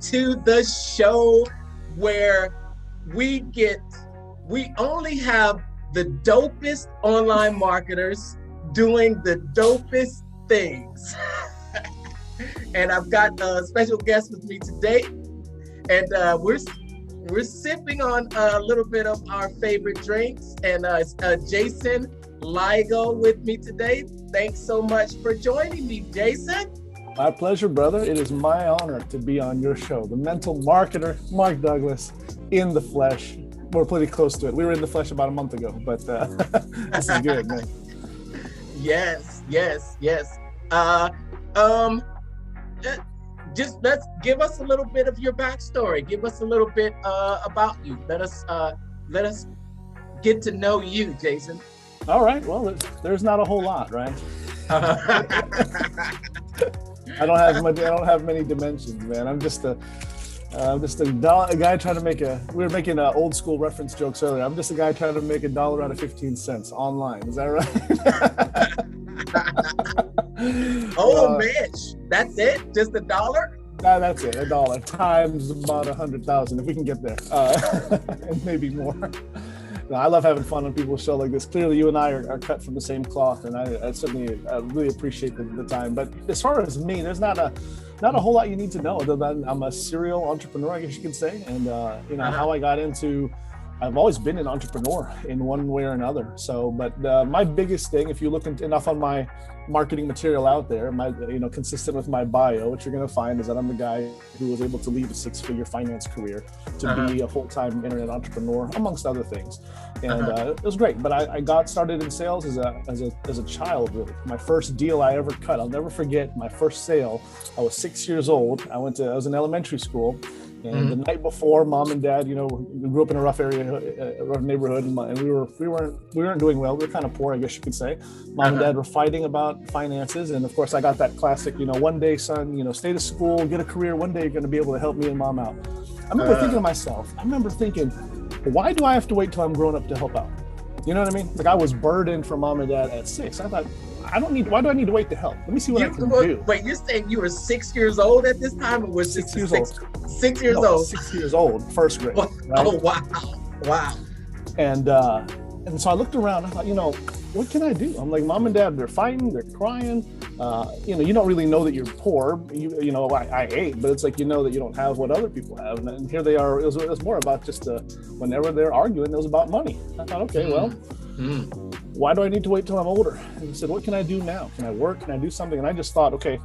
to the show where we only have the dopest online marketers doing the dopest things. And I've got a special guest with me today, and we're sipping on a little bit of our favorite drinks. And Jason Laigo with me today. Thanks so much for joining me, Jason. My pleasure, brother. It is my honor to be on your show. The mental marketer, Mark Douglas, in the flesh. We're pretty close to it. We were in the flesh about a month ago, but this is good, man. Yes. Just let's give us a little bit of your backstory. Give us a little bit about you. Let us get to know you, Jason. All right. Well, there's not a whole lot, right? I don't have many dimensions, man. I'm just a guy trying to make we were making old school reference jokes earlier. I'm just a guy trying to make $1 out of 15 cents online. Is that right? Mitch, that's it? Just $1? That's it. $1 times about 100,000, if we can get there, and maybe more. No, I love having fun on people's show like this. Clearly, you and I are cut from the same cloth, and I certainly really appreciate the time. But as far as me, there's not a whole lot you need to know, other than I'm a serial entrepreneur, I guess you could say. And how I got into, I've always been an entrepreneur in one way or another. So, but my biggest thing, if you look enough on my marketing material out there, consistent with my bio, what you're going to find is that I'm the guy who was able to leave a 6-figure finance career to be a full-time internet entrepreneur, amongst other things. And it was great. But I got started in sales as a child, really. My first deal I ever cut, I'll never forget my first sale. I was 6 years old. I was in elementary school. And the night before, mom and dad, we grew up in a rough neighborhood, and we weren't doing well. We were kind of poor, I guess you could say. Mom and dad were fighting about finances, and of course, I got that classic, one day, son, stay to school, get a career. One day, you're going to be able to help me and mom out. I remember thinking to myself, why do I have to wait till I'm grown up to help out? You know what I mean? Like, I was burdened for mom and dad at 6. I thought, why do I need to wait to help? Let me see what I can do. Wait, you're saying you were 6 years old at this time, or was 6 years old? 6 years old. 6 years old, first grade. Right? Oh, wow. And so I looked around. I thought, what can I do? I'm like, mom and dad, they're fighting, they're crying. You don't really know that you're poor. I ate, but it's like, that you don't have what other people have. And here they are. It was more about just whenever they're arguing, it was about money. I thought, okay, well. Why do I need to wait till I'm older? And I said, what can I do now? Can I work? Can I do something? And I just thought, okay,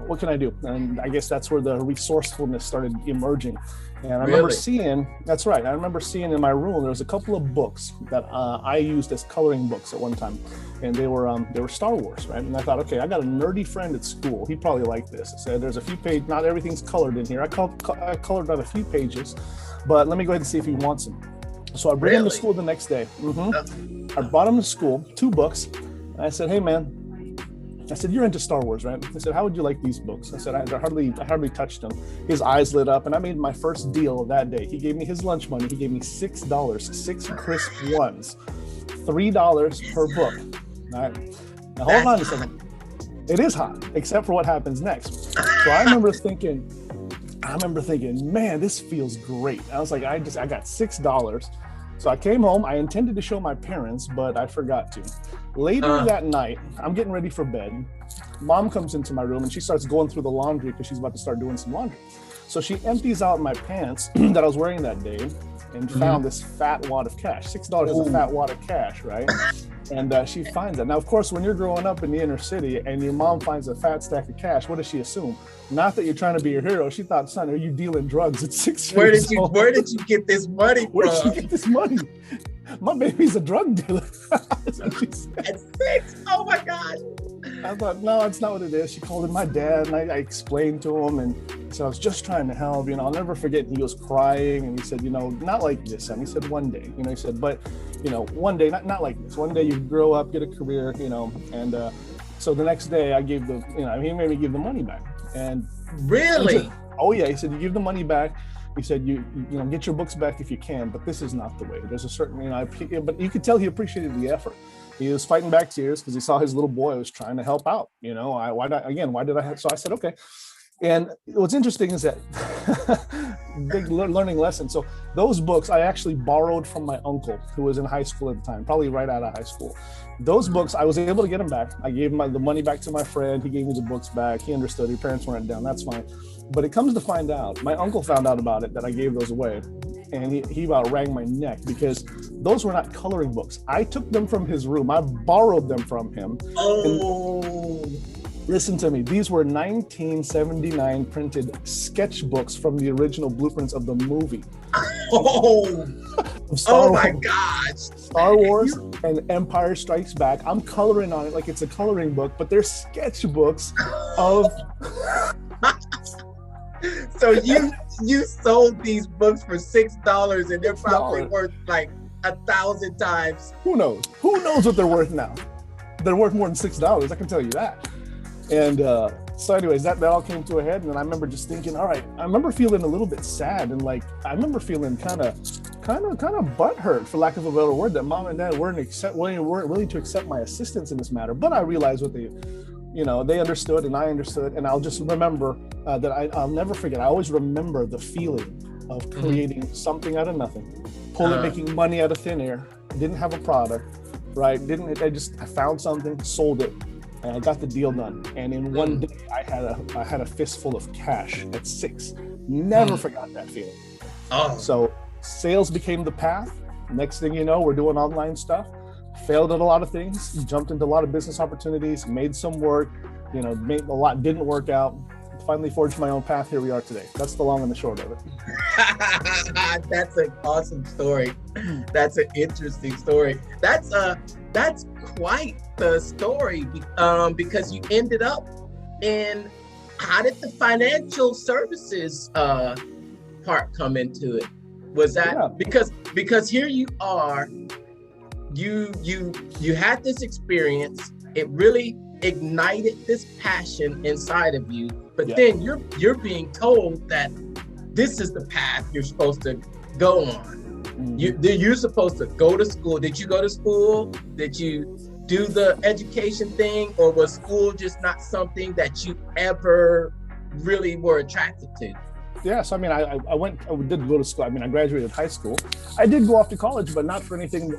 what can I do? And I guess that's where the resourcefulness started emerging. And I remember seeing, that's right. I remember seeing in my room, there was a couple of books that I used as coloring books at one time. And they were Star Wars, right? And I thought, okay, I got a nerdy friend at school. He probably liked this. I said, there's a few pages, not everything's colored in here. I colored on a few pages, but let me go ahead and see if he wants them. So I bring him to school the next day. I brought him to school, 2 books. And I said, hey, man, you're into Star Wars, right? I said, how would you like these books? I said, I hardly touched them. His eyes lit up, and I made my first deal that day. He gave me his lunch money. He gave me $6, 6 crisp ones, $3 per book. All right. Now, hold on a second. It is hot, except for what happens next. So I remember thinking, man, this feels great. I was like, I got $6. So I came home. I intended to show my parents, but I forgot to. Later that night, I'm getting ready for bed. Mom comes into my room and she starts going through the laundry because she's about to start doing some laundry. So she empties out my pants that I was wearing that day and found this fat wad of cash. $6 is a fat wad of cash, right? And she finds it. Now, of course, when you're growing up in the inner city and your mom finds a fat stack of cash, what does she assume? Not that you're trying to be a hero. She thought, son, are you dealing drugs at 6 years old? Where did you get this money from? Where did you get this money? My baby's a drug dealer. At 6? Oh my gosh. I thought, no, that's not what it is. She called in my dad and I explained to him and said, I was just trying to help. I'll never forget. He was crying and he said, not like this, son. He said, one day, he said, but, one day, not like this. One day you grow up, get a career, and so the next day I gave he made me give the money back. And really? Oh yeah. He said, you give the money back. He said, you get your books back if you can, but this is not the way. There's a certain, but you could tell he appreciated the effort. He was fighting back tears because he saw his little boy was trying to help out. Why did I? So I said, okay. And what's interesting is that big learning lesson. So those books I actually borrowed from my uncle who was in high school at the time, probably right out of high school. Those books, I was able to get them back. I gave the money back to my friend. He gave me the books back. He understood. Your parents weren't down. That's fine. But it comes to find out, my uncle found out about it, that I gave those away. And he about wrung my neck because those were not coloring books. I took them from his room. I borrowed them from him. Oh. Listen to me. These were 1979 printed sketchbooks from the original blueprints of the movie. Oh, oh my gosh. Star Wars and Empire Strikes Back. I'm coloring on it like it's a coloring book, but they're sketchbooks of... So you sold these books for $6 and they're probably worth like 1,000 times. Who knows? Who knows what they're worth now? They're worth more than $6. I can tell you that. And so anyways, that all came to a head. And then I remember just thinking, all right, I remember feeling a little bit sad. And like, I remember feeling kind of butthurt, for lack of a better word, that mom and dad weren't willing to accept my assistance in this matter. But I realized what they understood and I understood. And I'll just remember that I'll never forget. I always remember the feeling of creating something out of nothing, making money out of thin air. Didn't have a product, right? I found something, sold it, and I got the deal done. And in one day, I had a fistful of cash at 6. Never forgot that feeling. Oh. So sales became the path. Next thing you know, we're doing online stuff. Failed at a lot of things. Jumped into a lot of business opportunities. Made some work. Made a lot. Didn't work out. Finally forged my own path. Here we are today. That's the long and the short of it. That's an awesome story. That's an interesting story. That's quite the story, because you ended up in, how did the financial services part come into it? Was that because here you are, you had this experience, it really ignited this passion inside of you, but then you're being told that this is the path you're supposed to go on. You're supposed to go to school. Did you go to school? Did you do the education thing, or was school just not something that you ever really were attracted to? Yes, I mean, I did go to school. I mean, I graduated high school. I did go off to college, but not for anything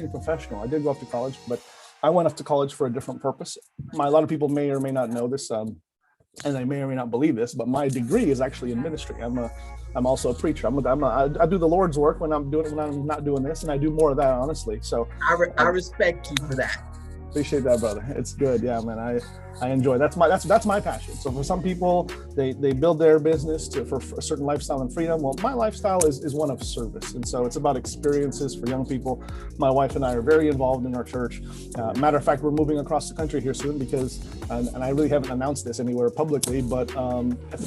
professional. I did go off to college, but I went off to college for a different purpose. A lot of people may or may not know this, and they may or may not believe this, but my degree is actually in ministry. I'm also a preacher. I do the Lord's work when I'm not doing this, and I do more of that, honestly. So I respect you for that. Appreciate that, brother. It's good. Yeah, man. I enjoy. That's my passion. So for some people, they build their business for a certain lifestyle and freedom. Well, my lifestyle is one of service, and so it's about experiences for young people. My wife and I are very involved in our church. Matter of fact, we're moving across the country here soon because, and I really haven't announced this anywhere publicly, but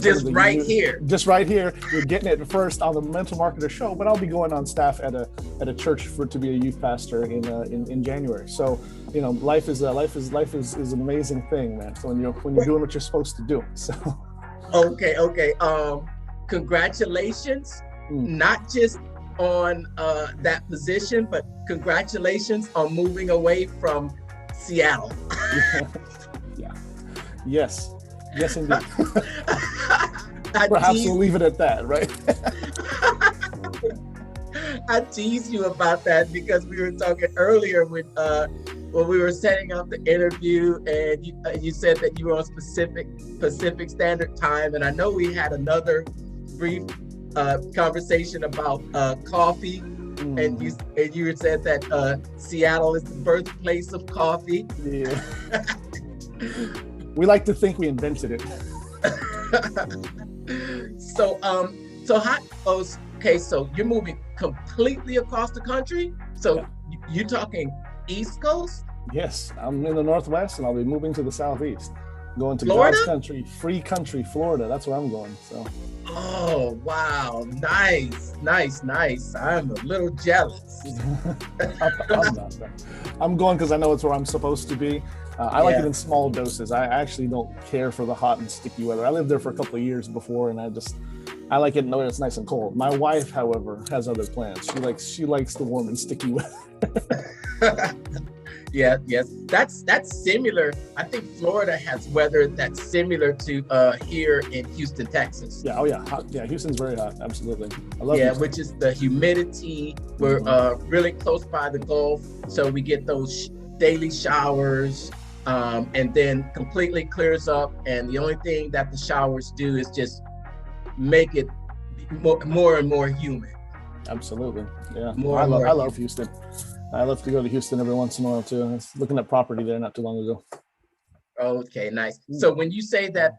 just right here, you're getting it first on the Mental Marketer Show. But I'll be going on staff at a church to be a youth pastor in January. So life is an amazing thing, man. So when you're doing what you're supposed to do. So okay. Congratulations, not just on that position, but congratulations on moving away from Seattle. Yeah. Yes, indeed. Perhaps we'll leave it at that, right? I teased you about that because we were talking earlier when we were setting up the interview, and you said that you were on Pacific Standard Time, and I know we had another brief conversation about coffee, and you said that Seattle is the birthplace of coffee. Yeah. We like to think we invented it. So you're moving completely across the country? So you're talking East Coast? Yes, I'm in the Northwest, and I'll be moving to the Southeast, going to Florida? God's country, free country, Florida. That's where I'm going. So. Oh wow! Nice. I'm a little jealous. I'm going because I know it's where I'm supposed to be. I like it in small doses. I actually don't care for the hot and sticky weather. I lived there for a couple of years before, and I like it when it's nice and cold. My wife, however, has other plans. She likes the warm and sticky weather. Yeah, yes. That's similar. I think Florida has weather that's similar to here in Houston, Texas. Yeah, oh yeah, hot, yeah. Houston's very hot. Absolutely, I love Yeah, Houston. which is the humidity. We're really close by the Gulf, so we get those daily showers, and then completely clears up. And the only thing that the showers do is just make it more and more humid. Absolutely, yeah. More and more I love humid. Houston. I love to go to Houston every once in a while too. I was looking at property there not too long ago. Okay, nice. Ooh. So when you say that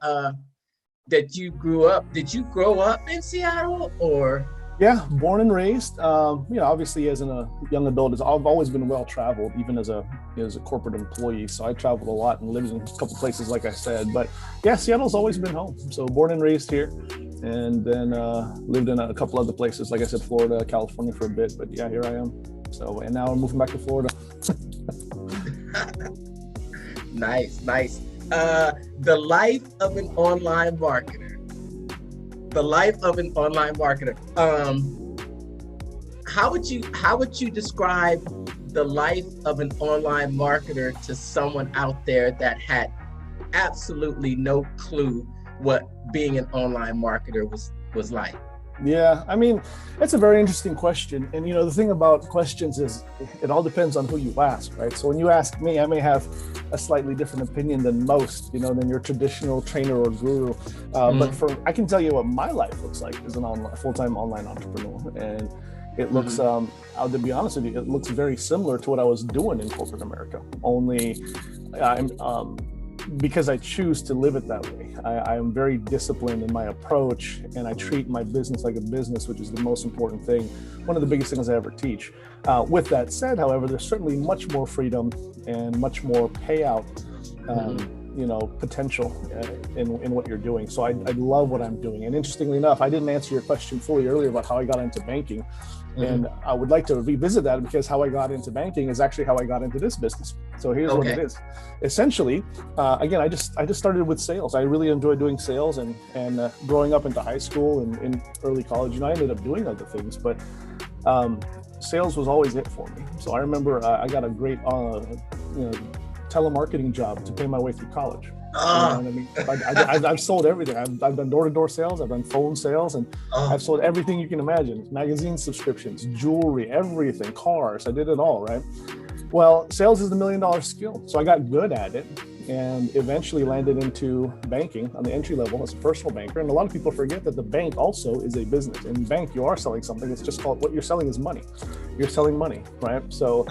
that you grew up, did you grow up in Seattle or? Yeah, born and raised. Obviously, as a young adult, I've always been well traveled, even as a corporate employee. So I traveled a lot and lived in a couple places, like I said. But yeah, Seattle's always been home. So born and raised here, and then lived in a couple other places, like I said, Florida, California for a bit. But yeah, here I am. So and now I'm moving back to Florida. Nice, nice. The life of an online marketer. The life of an online marketer. How would you describe the life of an online marketer to someone out there that had absolutely no clue what being an online marketer was like? Yeah, I mean, it's a very interesting question. And, the thing about questions is it all depends on who you ask, right? So when you ask me, I may have a slightly different opinion than most, than your traditional trainer or guru. But I can tell you what my life looks like as a full-time online entrepreneur. And it looks, to be honest with you, it looks very similar to what I was doing in corporate America, only because I choose to live it that way. I am very disciplined in my approach, and I treat my business like a business, which is the most important thing, one of the biggest things I ever teach. With that said, however, there's certainly much more freedom and much more payout potential in what you're doing. So I love what I'm doing. And interestingly enough, I didn't answer your question fully earlier about how I got into banking. And I would like to revisit that, because how I got into banking is actually how I got into this business. So here's what it is. Essentially, again, I just started with sales. I really enjoy doing sales, and growing up into high school and in early college, I ended up doing other things, but sales was always it for me. So I remember I got a great telemarketing job to pay my way through college. You know what I mean? I've sold everything. I've done door-to-door sales. I've done phone sales, and I've sold everything you can imagine: magazine subscriptions, jewelry, everything, cars. I did it all, right? Well, sales is the $1 million skill. So I got good at it, and eventually landed into banking on the entry level as a personal banker. And a lot of people forget that the bank also is a business. In bank, you are selling something. It's just called, what you're selling is money. You're selling money, right? So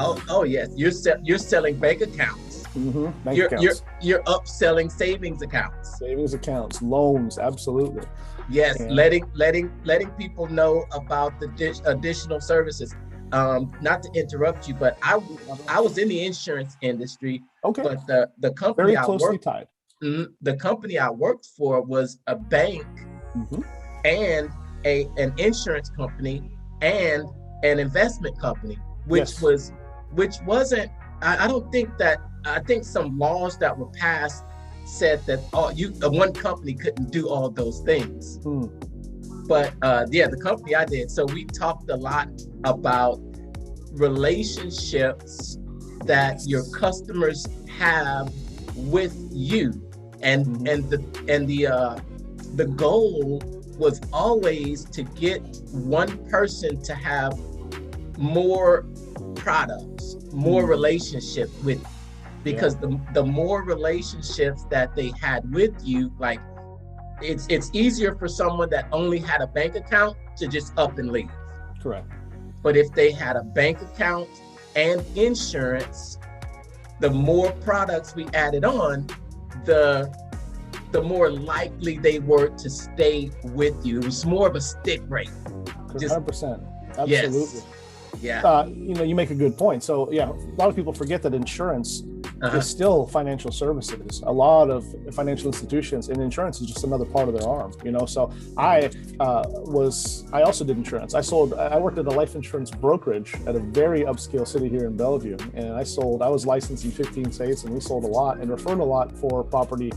yes, you're selling bank accounts. Bank accounts. You're upselling savings accounts. Savings accounts, loans, absolutely. Yes, and letting people know about the additional services. Not to interrupt you, but I was in the insurance industry. Okay. But the company very closely tied. The company I worked for was a bank and an insurance company and an investment company, which wasn't. I think some laws that were passed said that one company couldn't do all those things. But the company I did, so we talked a lot about relationships that your customers have with you, and the goal was always to get one person to have more products, more relationship with you, because the more relationships that they had with you, like it's easier for someone that only had a bank account to just up and leave. Correct. But if they had a bank account and insurance, the more products we added on, the more likely they were to stay with you. It was more of a stick rate. 100%. Absolutely. Yes. Yeah. You make a good point. So a lot of people forget that insurance is still financial services. A lot of financial institutions, and insurance is just another part of their arm. So I also did insurance. I worked at a life insurance brokerage at a very upscale city here in Bellevue, and I was licensed in 15 states, and we sold a lot and referred a lot for property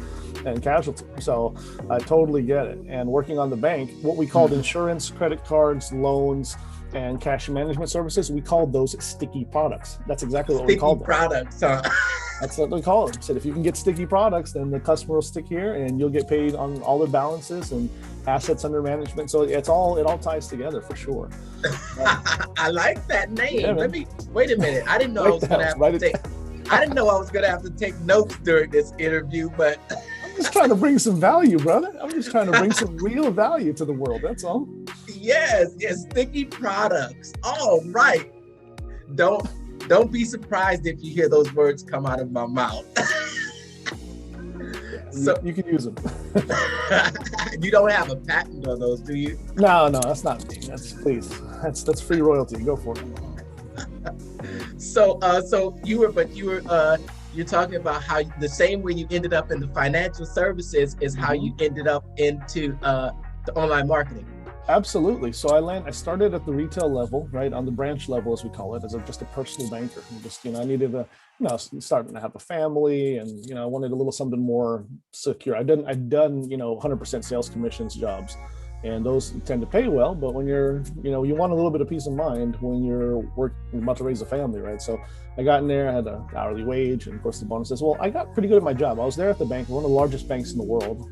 and casualty. So I totally get it. And working on the bank, what we called insurance, credit cards, loans, and cash management services, we called those sticky products. That's exactly what we Sticky called them. products, huh? That's what we call them. Said if you can get sticky products, then the customer will stick here and you'll get paid on all their balances and assets under management. So it all ties together for sure. I like that name. Yeah, Wait a minute. I didn't know I was gonna have to take I didn't know I was gonna have to take notes during this interview, but I'm just trying to bring some value, brother. I'm just trying to bring some real value to the world. That's all. yes, sticky products. All right. Don't be surprised if you hear those words come out of my mouth. So you can use them. You don't have a patent on those, do you? No, that's not me. That's free royalty. Go for it. So you're talking about how the same way you ended up in the financial services is how you ended up into the online marketing. Absolutely. So I started at the retail level, right, on the branch level, as we call it, as just a personal banker. I needed to, starting to have a family, and I wanted a little something more secure. I'd done 100% sales commissions jobs, and those tend to pay well. But when you're, you want a little bit of peace of mind when you're about to raise a family, right? So I got in there, I had an hourly wage, and of course the bonuses. Well, I got pretty good at my job. I was there at the bank, one of the largest banks in the world,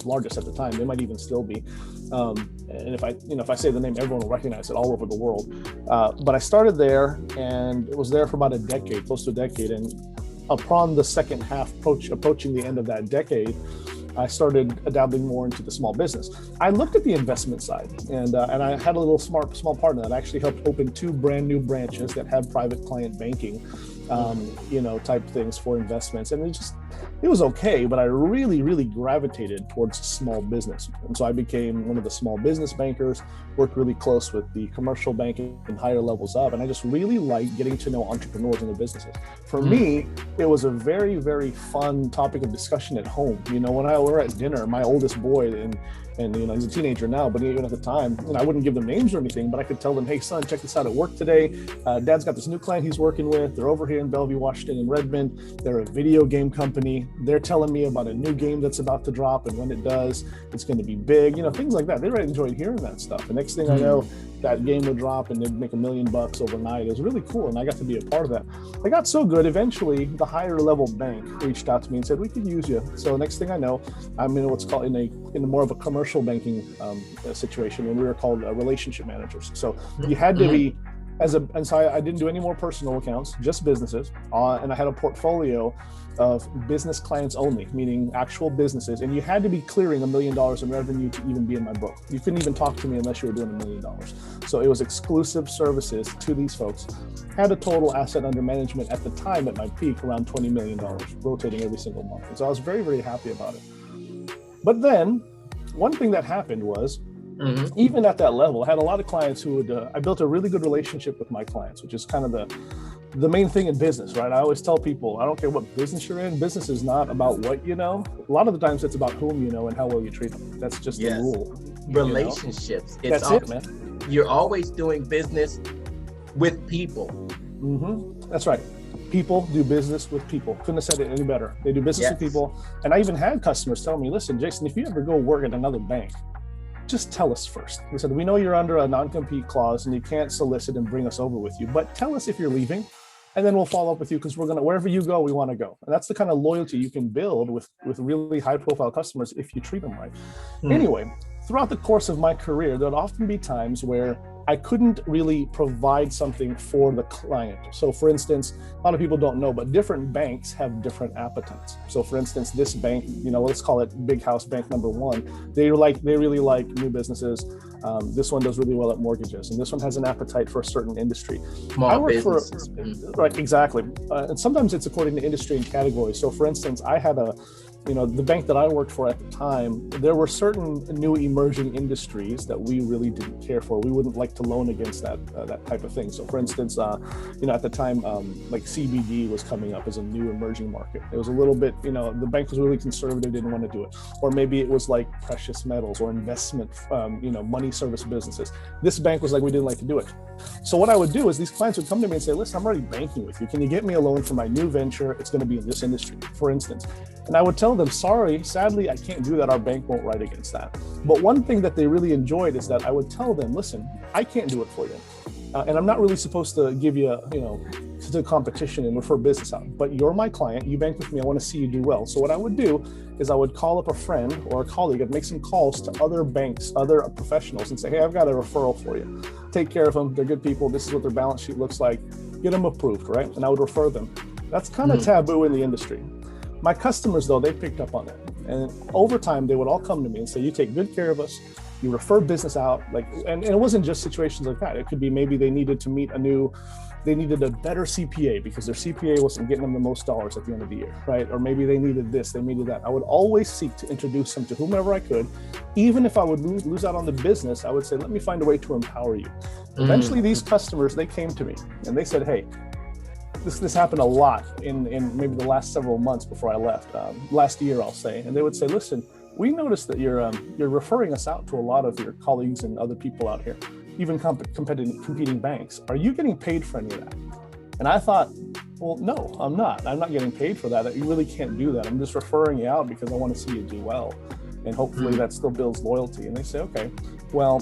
largest at the time. They might even still be. And if I say the name, everyone will recognize it all over the world. But I started there and was there for about a decade, close to a decade. And upon the second half approaching the end of that decade, I started dabbling more into the small business. I looked at the investment side, and I had a little small partner that actually helped open 2 brand new branches that had private client banking, type things for investments. And it was okay, but I really, really gravitated towards small business. And so I became one of the small business bankers, worked really close with the commercial banking and higher levels up. And I just really liked getting to know entrepreneurs and their businesses. For me, it was a very, very fun topic of discussion at home. When we're at dinner, my oldest boy, and he's a teenager now, but even at the time, I wouldn't give them names or anything, but I could tell them, hey, son, check this out at work today. Dad's got this new client he's working with. They're over here in Bellevue, Washington, in Redmond. They're a video game company. They're telling me about a new game that's about to drop, and when it does, it's going to be big, things like that. They really enjoyed hearing that stuff. And next thing I know, that game would drop and they'd make $1 million overnight. It was really cool, and I got to be a part of that. I got so good, eventually the higher level bank reached out to me and said, we could use you. So next thing I know, I'm in what's called in more of a commercial banking situation, when we were called relationship managers. So you had to be and so I didn't do any more personal accounts, just businesses, and I had a portfolio of business clients only, meaning actual businesses, and you had to be clearing $1 million in revenue to even be in my book. You couldn't even talk to me unless you were doing $1 million. So it was exclusive services to these folks. Had a total asset under management at the time, at my peak, around $20 million, rotating every single month. And so I was very, very happy about it. But then one thing that happened was, even at that level, I had a lot of clients who I built a really good relationship with my clients, which is kind of the main thing in business, right? I always tell people, I don't care what business you're in, business is not about what you know. A lot of the times it's about whom you know and how well you treat them. That's just the rule. Relationships. That's it, man. You're always doing business with people. That's right. People do business with people. Couldn't have said it any better. They do business with people. And I even had customers tell me, listen, Jason, if you ever go work at another bank, just tell us first. They said, we know you're under a non-compete clause and you can't solicit and bring us over with you, but tell us if you're leaving, and then we'll follow up with you, because wherever you go, we want to go. And that's the kind of loyalty you can build with really high profile customers if you treat them right. Anyway, throughout the course of my career, there'd often be times where I couldn't really provide something for the client. So for instance, a lot of people don't know, but different banks have different appetites. So for instance, this bank, let's call it Big House Bank number 1. They really like new businesses. This one does really well at mortgages, and this one has an appetite for a certain industry. Small businesses. Right, exactly. And sometimes it's according to industry and category. So for instance, I had the bank that I worked for at the time, there were certain new emerging industries that we really didn't care for. We wouldn't like to loan against that type of thing. So for instance, at the time, like CBD was coming up as a new emerging market. It was a little bit, the bank was really conservative, didn't want to do it. Or maybe it was like precious metals or investment, money service businesses. This bank was like, we didn't like to do it. So what I would do is these clients would come to me and say, listen, I'm already banking with you. Can you get me a loan for my new venture? It's going to be in this industry, for instance. And I would tell them, sorry, sadly, I can't do that. Our bank won't write against that. But one thing that they really enjoyed is that I would tell them, listen, I can't do it for you. And I'm not really supposed to give you, to the competition and refer business out, but you're my client, you bank with me, I want to see you do well. So what I would do is I would call up a friend or a colleague and make some calls to other banks, other professionals, and say, hey, I've got a referral for you. Take care of them, they're good people, this is what their balance sheet looks like, get them approved, right? And I would refer them. That's kind of taboo in the industry. My customers, though, they picked up on it. And over time, they would all come to me and say, you take good care of us, you refer business out, and it wasn't just situations like that. It could be maybe they needed to meet they needed a better CPA because their CPA wasn't getting them the most dollars at the end of the year, right? Or maybe they needed this, they needed that. I would always seek to introduce them to whomever I could. Even if I would lose out on the business, I would say, let me find a way to empower you. Eventually, these customers, they came to me and they said, hey, this happened a lot in maybe the last several months before I left, last year, I'll say. And they would say, listen, we noticed that you're referring us out to a lot of your colleagues and other people out here, even competing banks. Are you getting paid for any of that? And I thought, well, no, I'm not. I'm not getting paid for that. You really can't do that. I'm just referring you out because I want to see you do well. And hopefully that still builds loyalty. And they say, okay, well,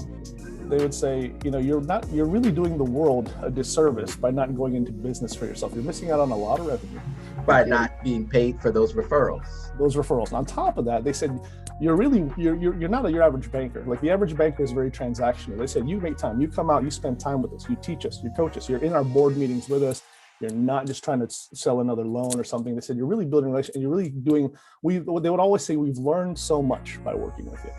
they would say, you're really doing the world a disservice by not going into business for yourself. You're missing out on a lot of revenue. By not being paid for those referrals. And on top of that, they said, you're not your average banker. Like the average banker is very transactional. They said, you make time, you come out, you spend time with us, you teach us, you coach us, you're in our board meetings with us. You're not just trying to sell another loan or something. They said, you're really building a relationship and you're really doing, they would always say, we've learned so much by working with you.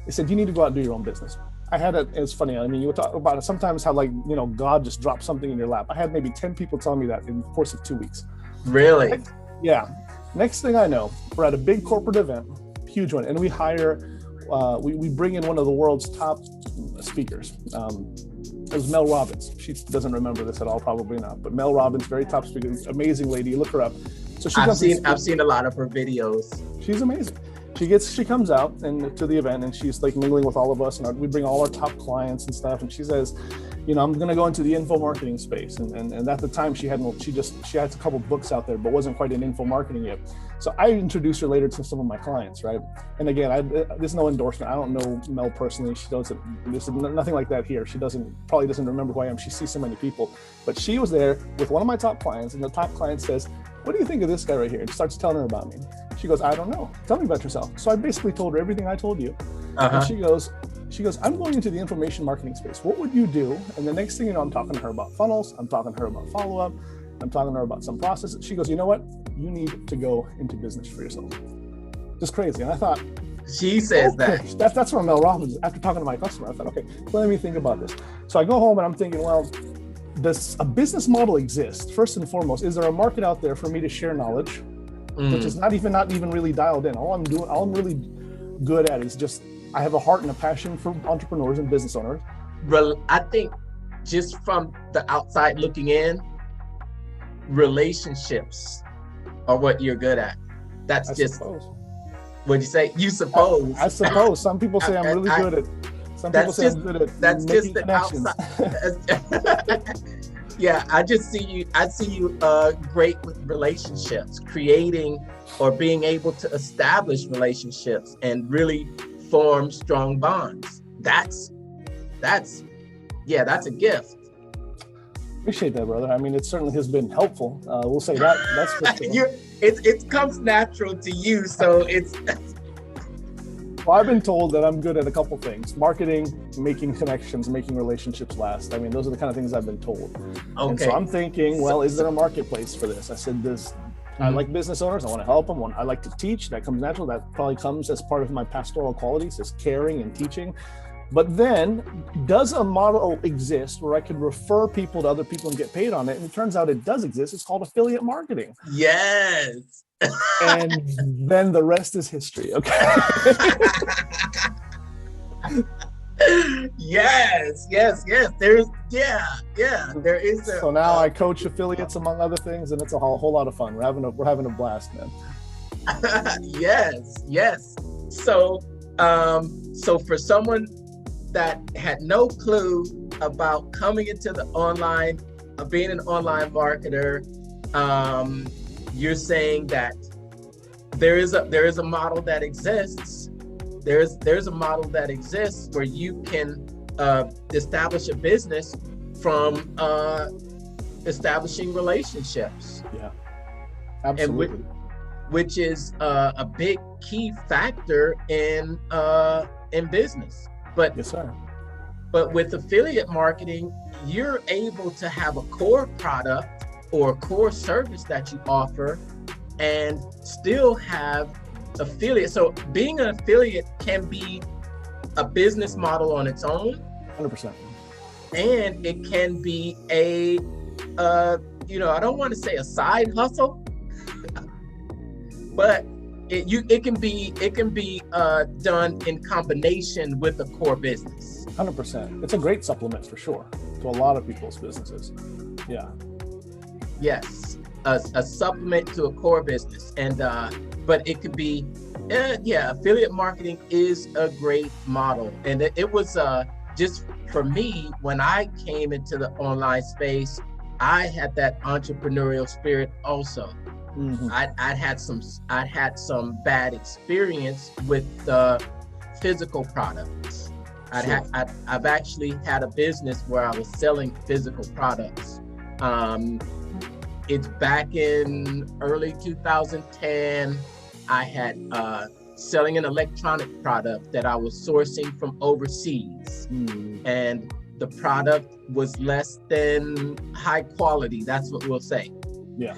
They said, you need to go out and do your own business. It's funny. I mean, you would talk about it sometimes how God just dropped something in your lap. I had maybe 10 people tell me that in the course of 2 weeks. Really? Yeah. Next thing I know, we're at a big corporate event, huge one, and we hire, we bring in one of the world's top speakers. It was Mel Robbins. She doesn't remember this at all, probably not. But Mel Robbins, very top speaker, amazing lady. Look her up. So I've seen a lot of her videos. She's amazing. She comes out and to the event and she's like mingling with all of us, and we bring all our top clients and stuff. And she says, I'm going to go into the info marketing space. And at the time she had a couple books out there, but wasn't quite in info marketing yet. So I introduced her later to some of my clients, right? And again, there's no endorsement. I don't know Mel personally. There's nothing like that here. She probably doesn't remember who I am. She sees so many people, but she was there with one of my top clients, and the top client says, what do you think of this guy right here? And starts telling her about me. She goes, I don't know. Tell me about yourself. So I basically told her everything I told you. And she goes, I'm going into the information marketing space. What would you do? And the next thing you know, I'm talking to her about funnels. I'm talking to her about follow-up. I'm talking to her about some processes. She goes, you know what? You need to go into business for yourself. Just crazy. And I thought, she says that's from Mel Robbins. After talking to my customer, I thought, okay, let me think about this. So I go home and I'm thinking, well, does a business model exist? First and foremost, is there a market out there for me to share knowledge, which is not even really dialed in? All I'm really good at is just, I have a heart and a passion for entrepreneurs and business owners. I think just from the outside looking in, relationships are what you're good at. What'd you say? You suppose. I suppose. Some people say I'm really good at. Some people say I'm good at. That's just the outside. Yeah, I see you great with relationships, creating or being able to establish relationships and really form strong bonds. That's a gift. Appreciate that, brother. I mean, it certainly has been helpful. We'll say that. That's for sure. It comes natural to you, so it's. Well, I've been told that I'm good at a couple things: marketing, making connections, making relationships last. I mean, those are the kind of things I've been told. Okay. And so I'm thinking, well, is there a marketplace for this? I said, I like business owners. I want to help them. I like to teach. That comes natural. That probably comes as part of my pastoral qualities, is caring and teaching. But then, does a model exist where I could refer people to other people and get paid on it? And it turns out it does exist. It's called affiliate marketing. Yes. And then the rest is history. Okay. Yes. There is. So now I coach affiliates, among other things, and it's a whole lot of fun. We're having a blast, man. Yes. So for someone that had no clue about coming into the online, being an online marketer, you're saying that there is a model that exists. There's a model that exists where you can establish a business from establishing relationships. Yeah, absolutely. And which is a big key factor in business. But yes, sir. But with affiliate marketing, you're able to have a core product or a core service that you offer and still have affiliate. So being an affiliate can be a business model on its own. 100%. And it can be a, I don't want to say a side hustle, but it can be done in combination with a core business. 100%. It's a great supplement for sure to a lot of people's businesses. Yeah. Yes, a supplement to a core business, and but it could be, affiliate marketing is a great model, and it was just for me when I came into the online space, I had that entrepreneurial spirit also. Mm-hmm. I'd had some bad experience with physical products. I've actually had a business where I was selling physical products. It's back in early 2010. I had selling an electronic product that I was sourcing from overseas, and the product was less than high quality. That's what we'll say. Yeah.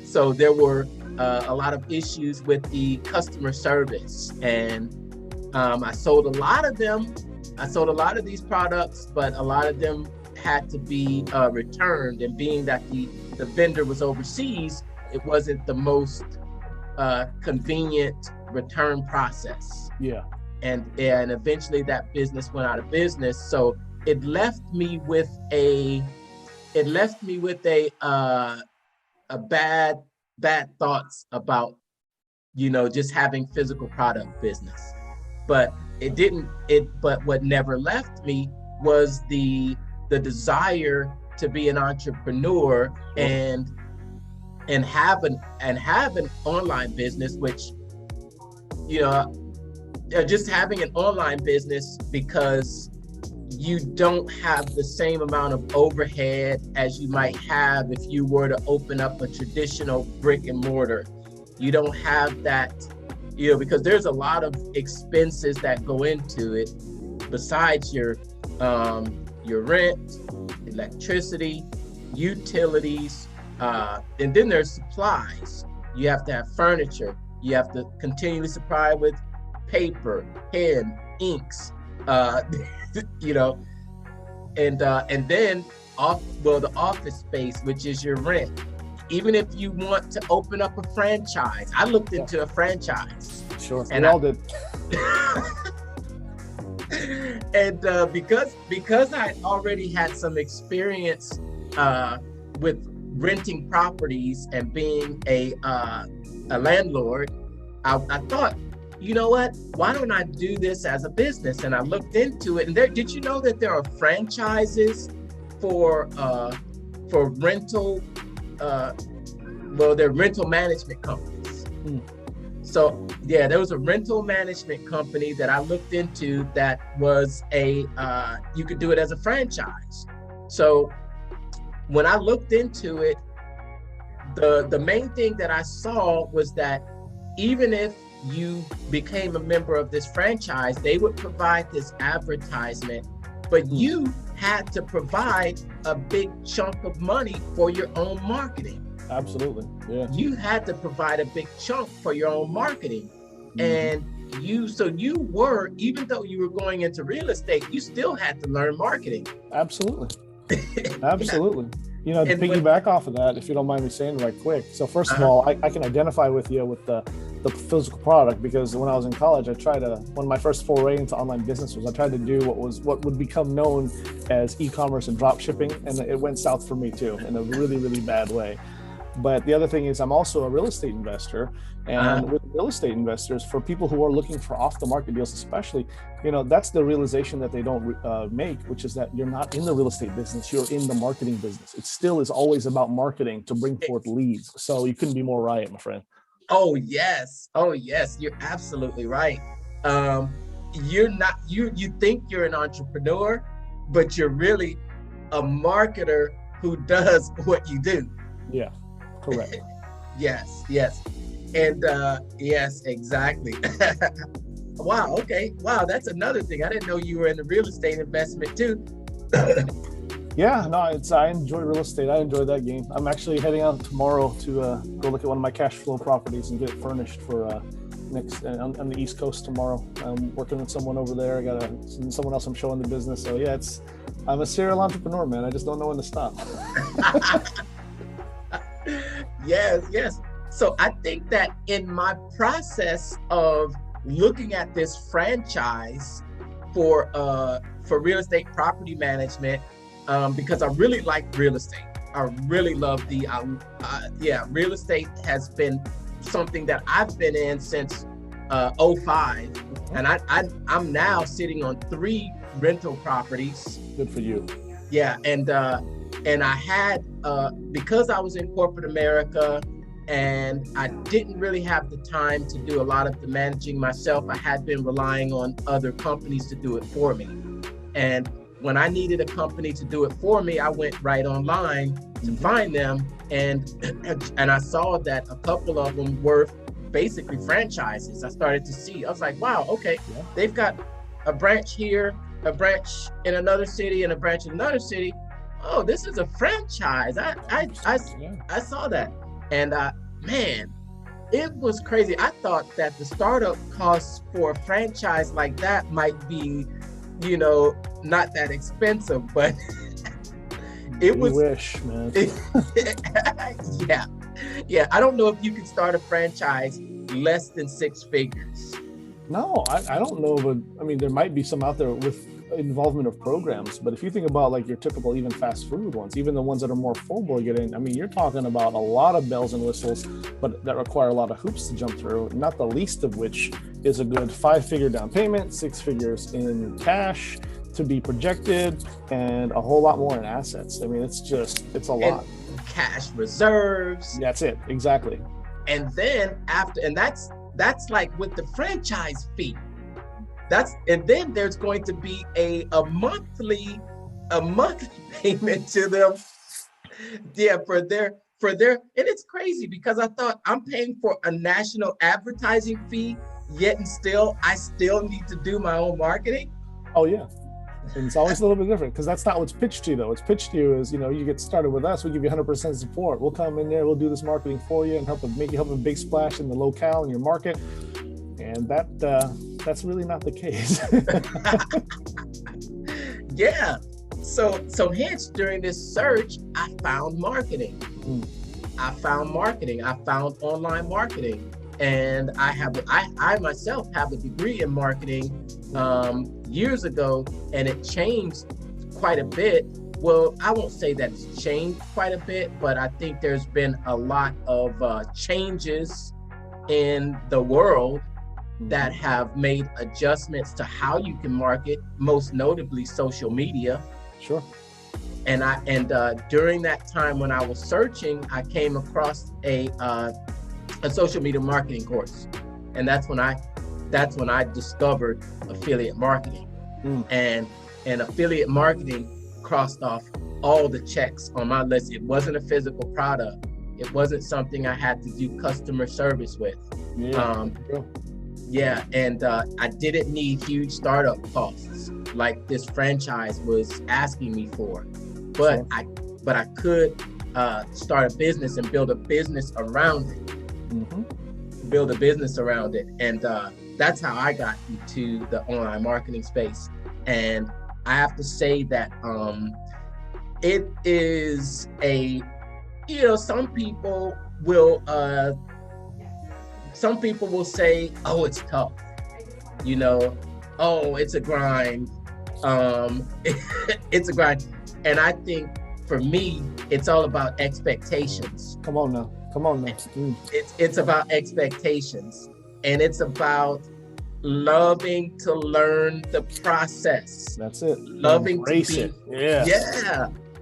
So there were a lot of issues with the customer service, and I sold a lot of them. I sold a lot of these products, but a lot of them had to be returned. And being that the vendor was overseas, it wasn't the most convenient return process. Yeah. And eventually that business went out of business. So it left me with a bad thoughts about, just having physical product business. But but what never left me was the desire to be an entrepreneur and have an online business, which, just having an online business, because you don't have the same amount of overhead as you might have if you were to open up a traditional brick and mortar. You don't have that, because there's a lot of expenses that go into it besides your rent, electricity, utilities, and then there's supplies. You have to have furniture. You have to continually supply with paper, pen, inks, and then the office space, which is your rent. Even if you want to open up a franchise, I looked into a franchise. Sure, and we all did. And because I already had some experience with renting properties and being a landlord, I thought, you know what? Why don't I do this as a business? And I looked into it. And did you know that there are franchises for rental? They're rental management companies. So yeah, there was a rental management company that I looked into that was you could do it as a franchise. So when I looked into it, the main thing that I saw was that even if you became a member of this franchise, they would provide this advertisement, but you had to provide a big chunk of money for your own marketing. Absolutely. Yeah. You had to provide a big chunk for your own marketing. And you were, even though you were going into real estate, you still had to learn marketing. Absolutely. Absolutely. To piggyback off of that, if you don't mind me saying right quick. So first of all, I can identify with you with the physical product, because when I was in college, one of my first foray into online business was I tried to do what would become known as e-commerce and drop shipping. And it went south for me too, in a really, really bad way. But the other thing is I'm also a real estate investor, and with real estate investors, for people who are looking for off the market deals, especially, that's the realization that they don't make, which is that you're not in the real estate business, you're in the marketing business. It still is always about marketing to bring forth leads. So you couldn't be more right, my friend. Oh yes. Oh yes. You're absolutely right. Um, you're not you think you're an entrepreneur, but you're really a marketer who does what you do. Yeah, correct. Yes, yes. And yes, exactly. Wow, okay. Wow, that's another thing. I didn't know you were in the real estate investment too. Yeah, no, I enjoy real estate. I enjoy that game. I'm actually heading out tomorrow to go look at one of my cash flow properties and get it furnished for next on the East Coast tomorrow. I'm working with someone over there. I got someone else I'm showing the business. So yeah, I'm a serial entrepreneur, man. I just don't know when to stop. Yes, yes. So I think that in my process of looking at this franchise for real estate property management, because I really like real estate. I really love yeah, real estate has been something that I've been in since '05, and I'm now sitting on 3 rental properties. Good for you. Yeah, and I had because I was in corporate America and I didn't really have the time to do a lot of the managing myself. I had been relying on other companies to do it for me. And when I needed a company to do it for me, I went right online to find them, and I saw that a couple of them were basically franchises. I started to see, I was like, wow, okay, they've got a branch here, a branch in another city, and a branch in another city. Oh, this is a franchise. I saw that, and man, it was crazy. I thought that the startup costs for a franchise like that might be, not that expensive, but it was. Wish, man. Yeah. I don't know if you can start a franchise less than 6 figures. No, I don't know, but I mean, there might be some out there with involvement of programs, but if you think about like your typical even fast food ones, even the ones that are more full board getting, I mean, you're talking about a lot of bells and whistles, but that require a lot of hoops to jump through, not the least of which is a good 5-figure down payment, 6 figures in cash to be projected, and a whole lot more in assets. I mean, it's a lot. Cash reserves. That's it, exactly. And then that's like with the franchise fee. And then there's going to be a monthly payment to them. Yeah, for their, and it's crazy because I thought I'm paying for a national advertising fee, yet and still I still need to do my own marketing. Oh yeah. And it's always a little bit different because that's not what's pitched to you though. What's pitched to you is, you get started with us, we give you 100% support. We'll come in there, we'll do this marketing for you and help a big splash in the locale in your market. And that's really not the case. Yeah. So hence during this search, I found marketing. I found online marketing. And I myself have a degree in marketing years ago, and it changed quite a bit. Well, I won't say that it's changed quite a bit, but I think there's been a lot of changes in the world that have made adjustments to how you can market, most notably social media. Sure. And during that time when I was searching, I came across a social media marketing course, and that's when I discovered affiliate marketing. And affiliate marketing crossed off all the checks on my list. It wasn't a physical product. It wasn't something I had to do customer service with. Yeah, and I didn't need huge startup costs like this franchise was asking me for, but sure. I could start a business and build a business around it. And that's how I got into the online marketing space. And I have to say that it is some people will say, oh, it's tough, oh, it's a grind. It's a grind. And I think for me, it's all about expectations. Come on now. It's about expectations, and it's about loving to learn the process. That's it. Loving to be, it.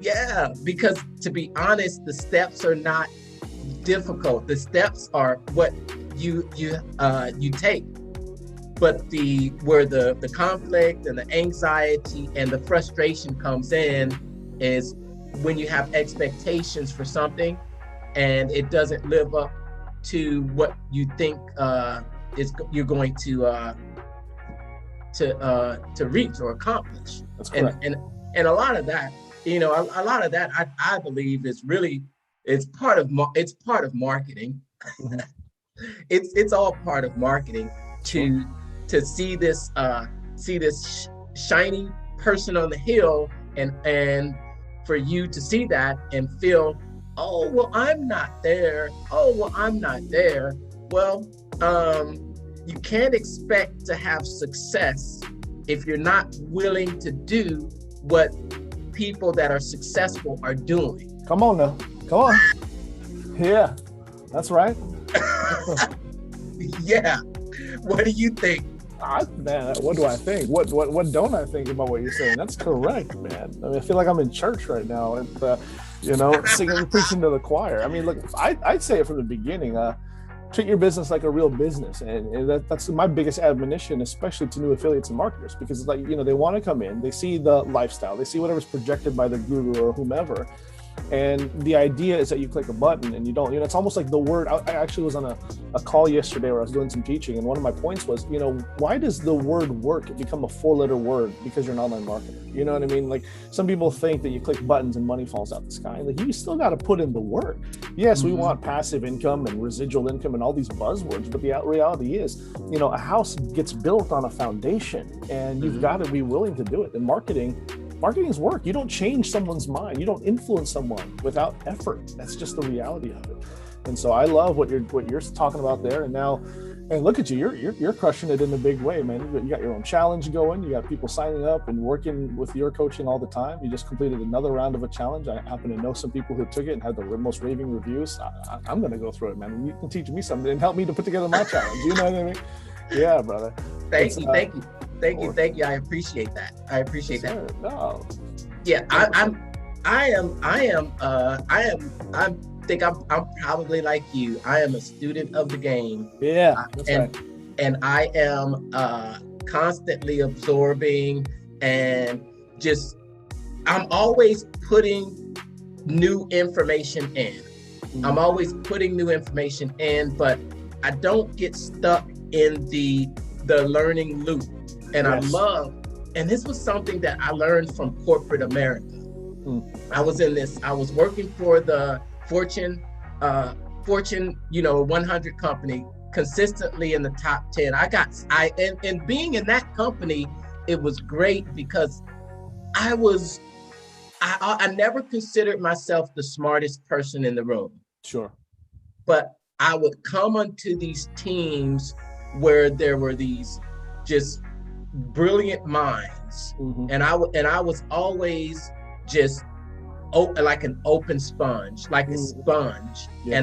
Yeah. Because to be honest, the steps are not difficult. The steps are what you take. But where the conflict and the anxiety and the frustration comes in is when you have expectations for something and it doesn't live up to what you think you're going to reach or accomplish. That's correct. And a lot of that, a lot of that I believe is really it's part of marketing. Mm-hmm. It's all part of marketing to see this shiny person on the hill and for you to see that and feel, oh well, I'm not there. Oh well, I'm not there. Well, you can't expect to have success if you're not willing to do what people that are successful are doing. Come on now. Come on. Yeah, that's right. Yeah. What do you think? Man, what do I think? What don't I think about what you're saying? That's correct, man. I mean, I feel like I'm in church right now, and singing, preaching to the choir. I mean, look, I'd say it from the beginning. Treat your business like a real business, and that's my biggest admonition, especially to new affiliates and marketers, because they want to come in, they see the lifestyle, they see whatever's projected by the guru or whomever. And the idea is that you click a button and you don't, it's almost like the word. I actually was on a call yesterday where I was doing some teaching, and one of my points was, why does the word work become a 4-letter word because you're an online marketer? You know what I mean? Like, some people think that you click buttons and money falls out the sky. Like, you still got to put in the work. Yes, we want passive income and residual income and all these buzzwords, but the reality is, a house gets built on a foundation, and you've got to be willing to do it. And marketing is work. You don't change someone's mind. You don't influence someone without effort. That's just the reality of it. And so I love what you're talking about there. And now, and look at you, you're crushing it in a big way, man. You got your own challenge going. You got people signing up and working with your coaching all the time. You just completed another round of a challenge. I happen to know some people who took it and had the most raving reviews. I'm going to go through it, man. You can teach me something and help me to put together my challenge. You know what I mean? Yeah, brother. Thank you. I appreciate that. No. Yeah, I'm probably like you. I am a student of the game. Yeah, that's right. And I am constantly absorbing and I'm always putting new information in. I'm always putting new information in, but I don't get stuck in the learning loop. And yes. And this was something that I learned from corporate America. I was working for the Fortune 100 company, consistently in the top 10. And being in that company, it was great because I never considered myself the smartest person in the room. Sure. But I would come onto these teams where there were these just brilliant minds, and I was always just like an open sponge, like a sponge. Yeah.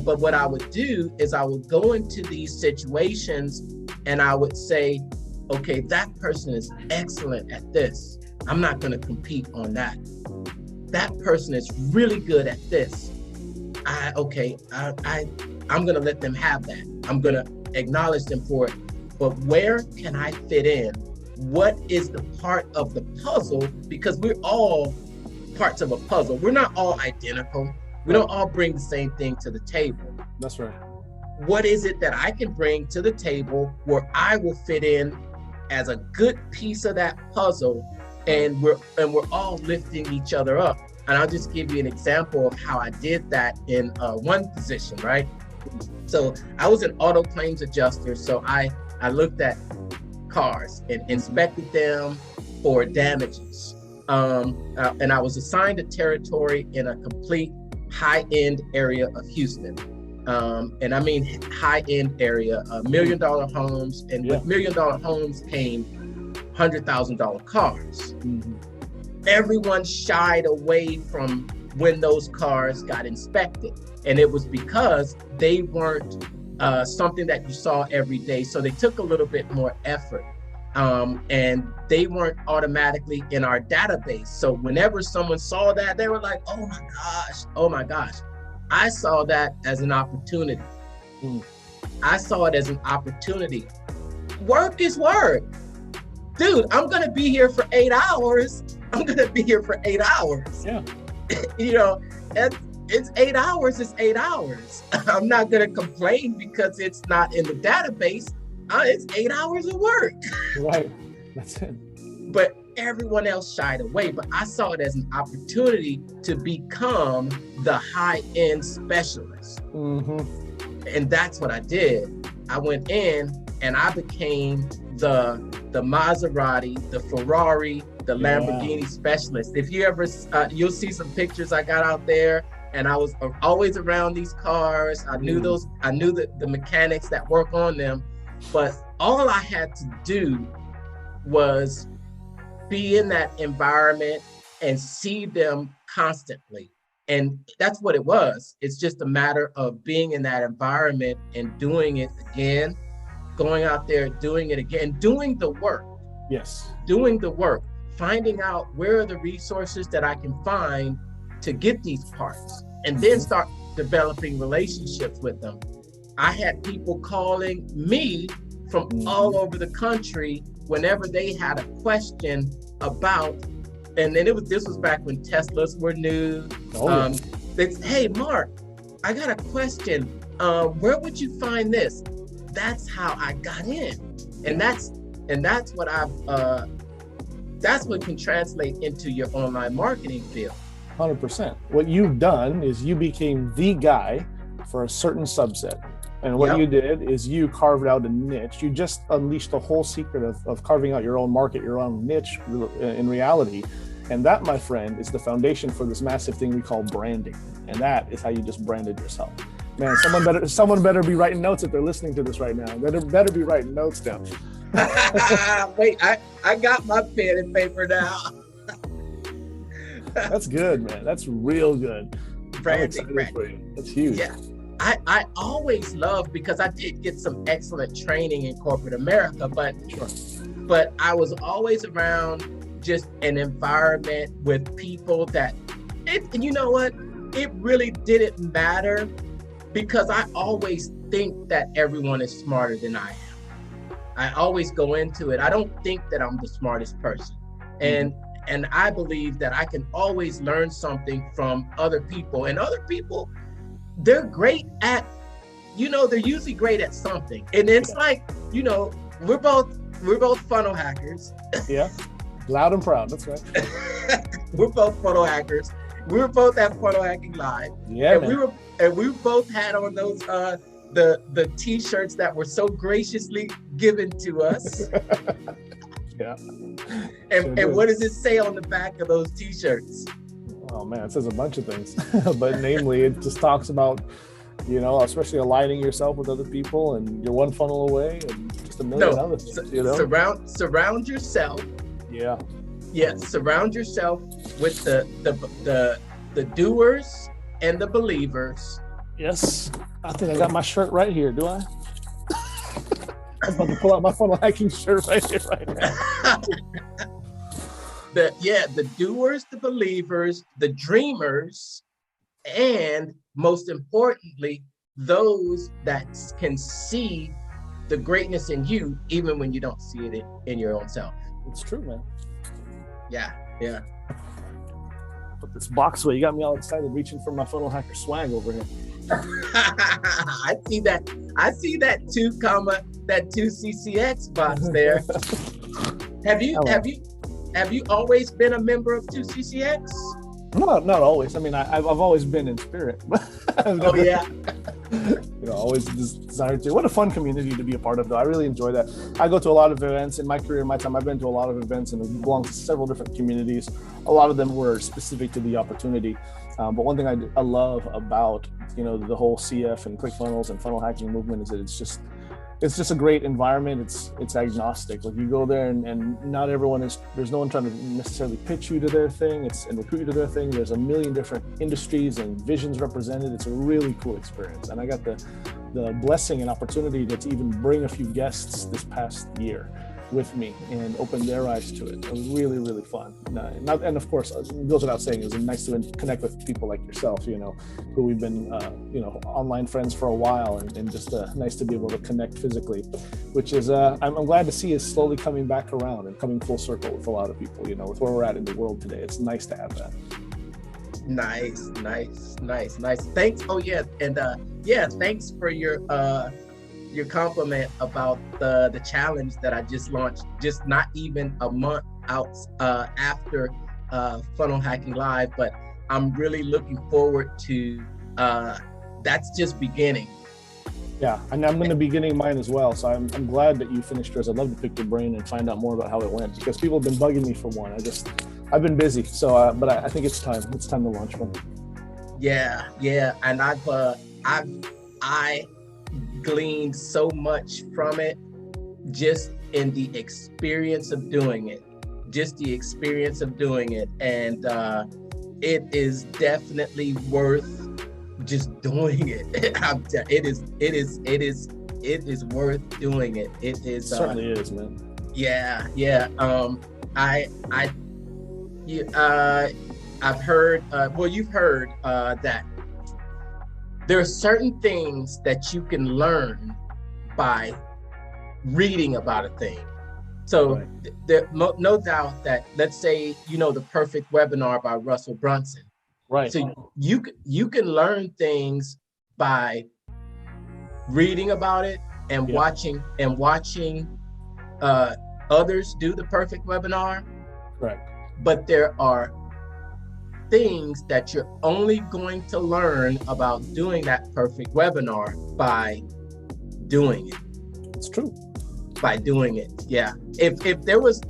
But what I would do is I would go into these situations and I would say, okay, that person is excellent at this. I'm not going to compete on that. That person is really good at this. I'm going to let them have that. I'm going to acknowledge them for it. But where can I fit in? What is the part of the puzzle? Because we're all parts of a puzzle. We're not all identical. We don't all bring the same thing to the table. That's right. What is it that I can bring to the table where I will fit in as a good piece of that puzzle, and we're all lifting each other up? And I'll just give you an example of how I did that in one position, right? So I was an auto claims adjuster. So I looked at cars and inspected them for damages. And I was assigned a territory in a complete high-end area of Houston. And I mean high-end area, $1 million homes. And with $1 million homes came $100,000 cars. Everyone shied away from when those cars got inspected. And it was because they weren't something that you saw every day. So they took a little bit more effort. And they weren't automatically in our database. So whenever someone saw that, they were like, oh my gosh. I saw that as an opportunity. Mm. I saw it as an opportunity. Work is work. Dude, I'm going to be here for 8 hours. I'm going to be here for 8 hours. Yeah. You know, it's 8 hours, it's 8 hours. I'm not going to complain because it's not in the database. It's 8 hours of work. Right. That's it. But everyone else shied away. But I saw it as an opportunity to become the high-end specialist. Mm-hmm. And that's what I did. I went in and I became the Maserati, the Ferrari, the Lamborghini specialist. If you ever, you'll see some pictures I got out there, and I was always around these cars. I knew the mechanics that work on them, but all I had to do was be in that environment and see them constantly. And that's what it was. It's just a matter of being in that environment and doing it again, going out there, doing it again, doing the work. Yes. Doing the work, finding out where are the resources that I can find to get these parts, and then start developing relationships with them. I had people calling me from all over the country whenever they had a question about, and then this was back when Teslas were new. They said, hey, Mark, I got a question. Where would you find this? That's how I got in. And that's what that's what can translate into your online marketing field. 100%. What you've done is you became the guy for a certain subset. And what you did is you carved out a niche. You just unleashed the whole secret of carving out your own market, your own niche in reality. And that, my friend, is the foundation for this massive thing we call branding. And that is how you just branded yourself. Man, someone better be writing notes if they're listening to this right now. Better be writing notes down. Wait, I got my pen and paper now. That's good, man. That's real good. Branding. That's huge. Yeah. I always loved, because I did get some excellent training in corporate America, but I was always around just an environment with people that, and you know what? It really didn't matter, because I always think that everyone is smarter than I am. I always go into it. I don't think that I'm the smartest person. And I believe that I can always learn something from other people. And other people, they're great at, they're usually great at something. And it's like, we're both funnel hackers. Yeah. Loud and proud. That's right. We're both funnel hackers. We were both at Funnel Hacking Live. Yeah. And we both had on those the t-shirts that were so graciously given to us. Yeah. And what does it say on the back of those t-shirts? Oh man, it says a bunch of things. But namely, it just talks about, especially aligning yourself with other people, and you're one funnel away, and just a million other things. Surround yourself. Yeah. Yeah, surround yourself with the doers and the believers. Yes. I think I got my shirt right here, do I? I'm about to pull out my funnel hacking shirt right here right now. The doers, the believers, the dreamers, and most importantly, those that can see the greatness in you, even when you don't see it in your own self. It's true, man. Yeah. Put this box away. You got me all excited, reaching for my funnel hacker swag over here. I see that 2 CCX box there. Have you always been a member of 2 CCX? Not always. I mean, I've always been in spirit. Oh yeah. Always desired to. What a fun community to be a part of, though. I really enjoy that. I go to a lot of events in my career, in my time. I've been to a lot of events and belong to several different communities. A lot of them were specific to the opportunity. But one thing I love about the whole CF and ClickFunnels and funnel hacking movement is that it's just a great environment. It's agnostic. Like, you go there and not everyone there's no one trying to necessarily pitch you to their thing and recruit you to their thing. There's a million different industries and visions represented. It's a really cool experience. And I got the blessing and opportunity to even bring a few guests this past year. with me and opened their eyes to it. It was really, really fun. And of course, it goes without saying, it was nice to connect with people like yourself, who we've been, online friends for a while, and just nice to be able to connect physically, which is, I'm glad to see is slowly coming back around and coming full circle with a lot of people, with where we're at in the world today. It's nice to have that. Nice. Thanks. Oh yeah. And thanks for your compliment about the challenge that I just launched, just not even a month out after Funnel Hacking Live, but I'm really looking forward to that's just beginning. Yeah, and I'm going to be getting mine as well. So I'm glad that you finished yours. I'd love to pick your brain and find out more about how it went, because people have been bugging me for one. I've been busy, so but I think it's time. It's time to launch one. Yeah, and I gleaned so much from it, just in the experience of doing it. And it is definitely worth just doing it. It is worth doing it. It is. It certainly is, man. Yeah. I've heard. You've heard that there are certain things that you can learn by reading about a thing. So right. There's no doubt that, let's say, The Perfect Webinar by Russell Brunson. Right. So you can learn things by reading about it and watching others do the perfect webinar. Right. But there are things that you're only going to learn about doing that perfect webinar by doing it. It's true. By doing it. Yeah. If there was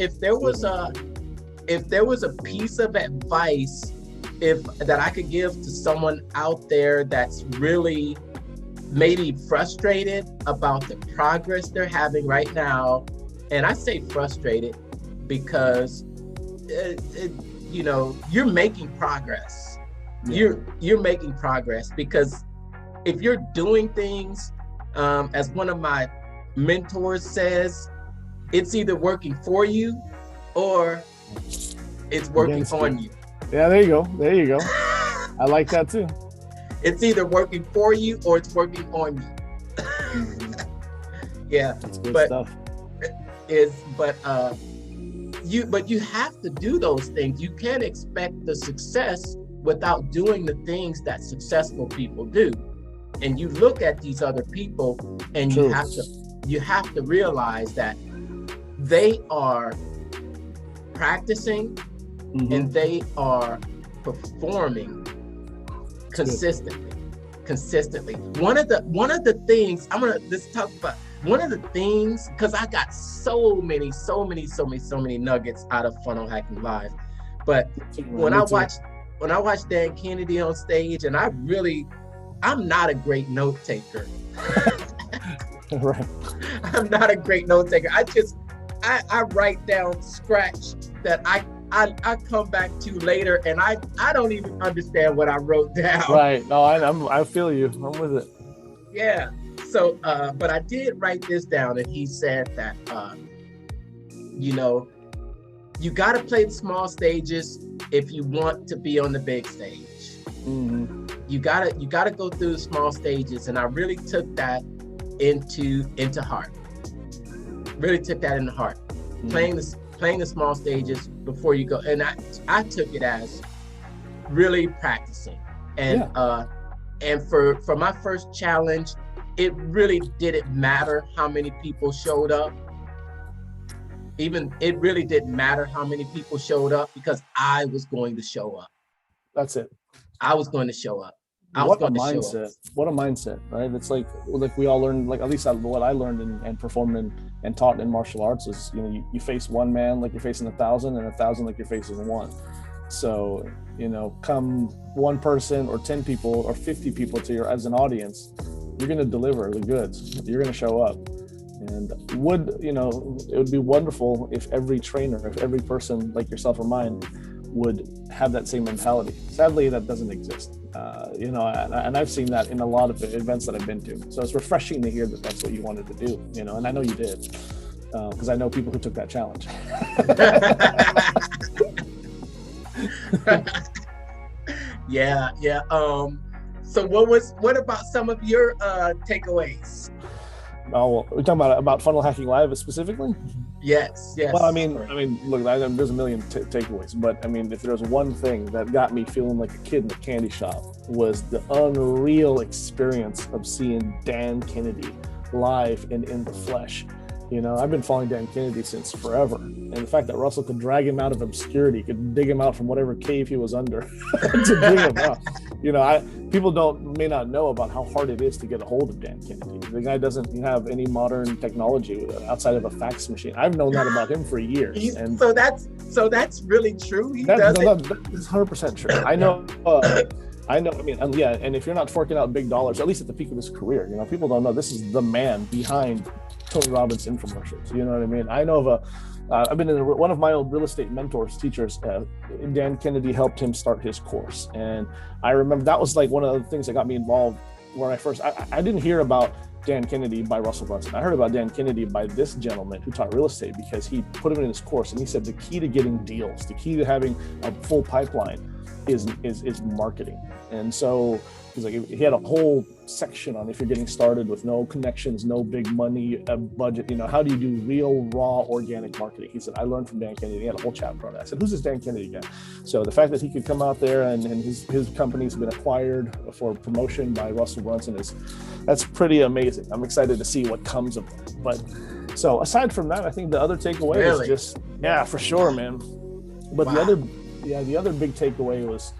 a piece of advice that I could give to someone out there that's really maybe frustrated about the progress they're having right now, and I say frustrated because you're making progress. Yeah. You're making progress, because if you're doing things, as one of my mentors says, it's either working for you or it's working on you. Yeah, there you go. I like that too. It's either working for you or it's working on you. Mm-hmm. Yeah, that's good stuff. But you have to do those things. You can't expect the success without doing the things that successful people do. And you look at these other people, and you have to realize that they are practicing, mm-hmm. and they are performing consistently. One of the things let's talk about. One of the things, because I got so many nuggets out of Funnel Hacking Live, but when I watched Dan Kennedy on stage, and I'm not a great note taker. Right. I'm not a great note taker. I write down scratch that I come back to later, and I don't even understand what I wrote down. Right. No, I feel you. I'm with it. Yeah. So, but I did write this down, and he said that, you got to play the small stages if you want to be on the big stage. Mm-hmm. You gotta go through the small stages, and I really took that into heart. Really took that into heart. Mm-hmm. Playing the small stages before you go, and I took it as really practicing. And and for my first challenge, it really didn't matter how many people showed up. It really didn't matter how many people showed up, because I was going to show up. That's it. I was going to show up. What a mindset! What a mindset, right? It's like we all learned, like at least what I learned and performed and taught in martial arts is, you face one man like you're facing 1,000, and 1,000 like you're facing one. So, come one person or 10 people or 50 people as an audience, you're going to deliver the goods. You're going to show up. And it would be wonderful if every trainer, if every person like yourself or mine would have that same mentality. Sadly, that doesn't exist. And I've seen that in a lot of events that I've been to. So it's refreshing to hear that that's what you wanted to do, and I know you did. because I know people who took that challenge. Yeah, yeah. So what about some of your takeaways? Oh, well, we're talking about funnel hacking live specifically. Yes, Well, yes. look, there's a million takeaways, but I mean, if there's one thing that got me feeling like a kid in the candy shop was the unreal experience of seeing Dan Kennedy live and in the flesh. You know, I've been following Dan Kennedy since forever, and the fact that Russell could drag him out of obscurity, could dig him out from whatever cave he was under to bring him up. You know, people may not know about how hard it is to get a hold of Dan Kennedy. The guy doesn't have any modern technology outside of a fax machine. I've known that about him for years. And so that's really true. That's 100% true. I know. I mean, yeah, and if you're not forking out big dollars, at least at the peak of his career, you know, people don't know this is the man behind Tony Robbins infomercials. You know what I mean? I know of I've been in one of my old real estate mentors, teachers, Dan Kennedy helped him start his course. And I remember that was like one of the things that got me involved where I didn't hear about Dan Kennedy by Russell Brunson. I heard about Dan Kennedy by this gentleman who taught real estate because he put him in his course. And he said the key to getting deals, the key to having a full pipeline is marketing. And so he's like, he had a whole section on if you're getting started with no connections, no big money budget, you know, how do you do real, raw, organic marketing? He said, I learned from Dan Kennedy. He had a whole chapter on that. I said, who's this Dan Kennedy guy? So the fact that he could come out there and his company's been acquired for promotion by Russell Brunson that's pretty amazing. I'm excited to see what comes of it. But so aside from that, I think the other takeaway is just, yeah, for sure, man. But the other big takeaway was,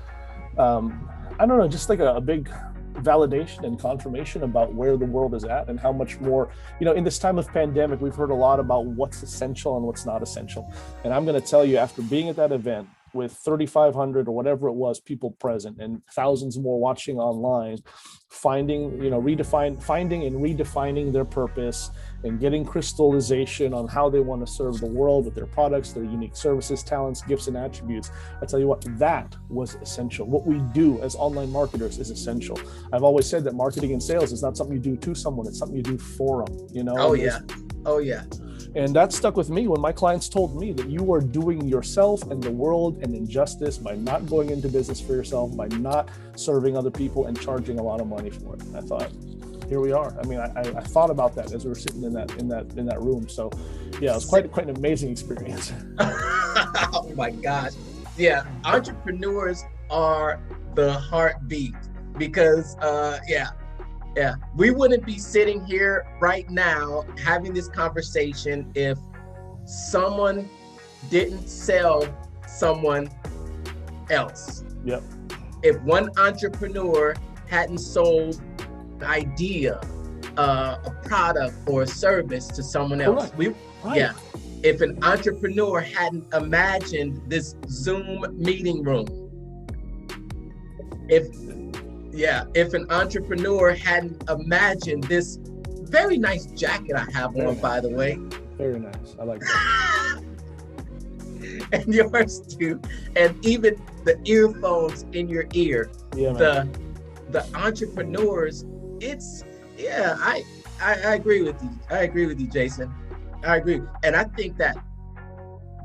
I don't know, just like a big validation and confirmation about where the world is at and how much more, you know, in this time of pandemic, we've heard a lot about what's essential and what's not essential. And I'm going to tell you, after being at that event with 3,500 or whatever it was, people present and thousands more watching online, finding and redefining their purpose and getting crystallization on how they want to serve the world with their products, their unique services, talents, gifts, and attributes. I tell you what, that was essential. What we do as online marketers is essential. I've always said that marketing and sales is not something you do to someone, it's something you do for them, you know? Oh yeah. And that stuck with me when my clients told me that you are doing yourself and the world an injustice by not going into business for yourself, by not serving other people and charging a lot of money for it. I thought, here we are. I mean, I thought about that as we were sitting in that room. So yeah, it was quite an amazing experience. Oh my gosh. Yeah, entrepreneurs are the heartbeat because we wouldn't be sitting here right now having this conversation if someone didn't sell someone else. Yep. If one entrepreneur hadn't sold an idea, a product or a service to someone else. Right. If an entrepreneur hadn't imagined this Zoom meeting room, if an entrepreneur hadn't imagined this very nice jacket I have on, by the way. Very nice. I like that. And yours too. And even the earphones in your ear. Yeah, the entrepreneurs, I agree with you. I agree with you, Jason. I agree. And I think that